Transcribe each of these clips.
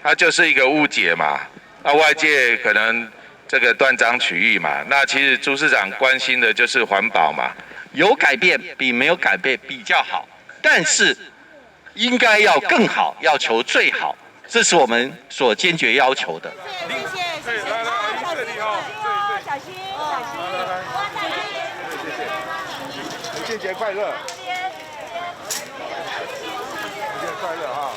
它就是一个误解嘛。那外界可能这个断章取义嘛。那其实朱市长关心的就是环保嘛。有改变比没有改变比较好，但是应该要更好，要求最好，这是我们所坚决要求的。谢谢，来，小心哦，小心，母亲节快乐！母亲节快乐哈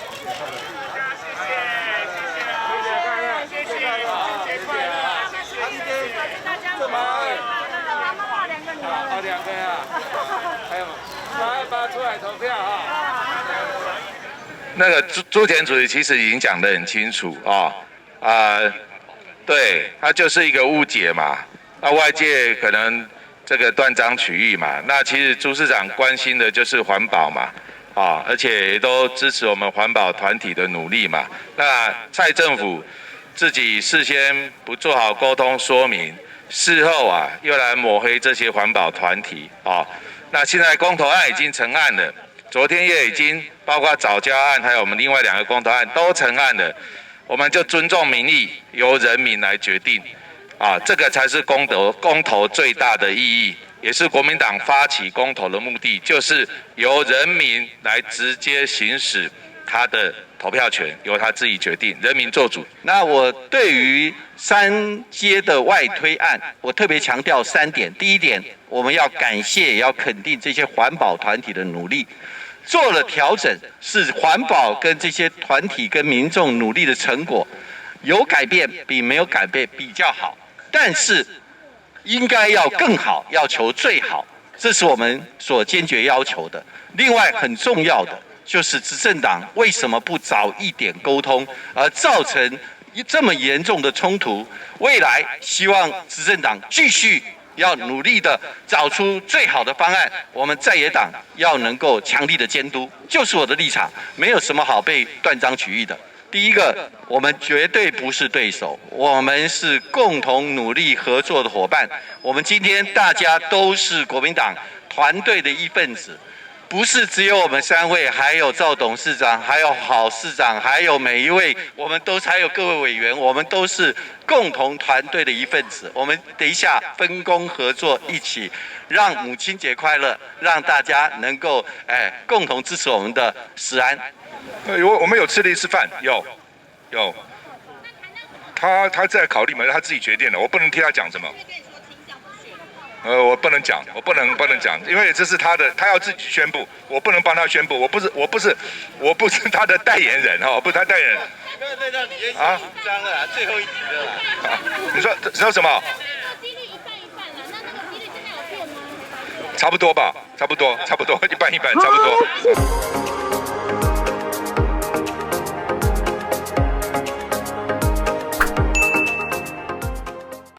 ！2个呀，还有8出来投票哈。那个朱前主席其实已经讲得很清楚对，它就是一个误解嘛。那外界可能这个断章取义嘛。那其实朱市长关心的就是环保嘛，而且也都支持我们环保团体的努力嘛。那蔡政府自己事先不做好沟通说明。事后又来抹黑这些环保团体那现在公投案已经成案了，昨天也已经包括藻礁案，还有我们另外2个公投案都成案了，我们就尊重民意，由人民来决定这个才是公投最大的意义，也是国民党发起公投的目的，就是由人民来直接行使他的投票权，由他自己决定，人民做主。那我对于3阶的外推案，我特别强调3点。第一点，我们要感谢也要肯定这些环保团体的努力，做了调整，是环保跟这些团体跟民众努力的成果，有改变比没有改变比较好，但是应该要更好，要求最好，这是我们所坚决要求的。另外很重要的就是执政党为什么不早一点沟通，而造成这么严重的冲突？未来希望执政党继续要努力的找出最好的方案，我们在野党要能够强力的监督，就是我的立场，没有什么好被断章取义的。第一个，我们绝对不是对手，我们是共同努力合作的伙伴。我们今天大家都是国民党团队的一份子。不是只有我们3位，还有赵董事长，还有郝市长，还有每一位，我们都还有各位委员，我们都是共同团队的一份子。我们等一下分工合作，一起让母亲节快乐，让大家能够共同支持我们的食安。我们有吃力吃饭，有。他在考虑嘛，他自己决定的，我不能替他讲什么。我不能讲，我不能讲，因为这是他的，他要自己宣布，我不能帮他宣布，我不是他的代言人不是他代言人。那让你也紧张了，最后一题了啦。你说什么？几率一半啦，那个几率现在有变吗？差不多吧，差不多，一半，差不多。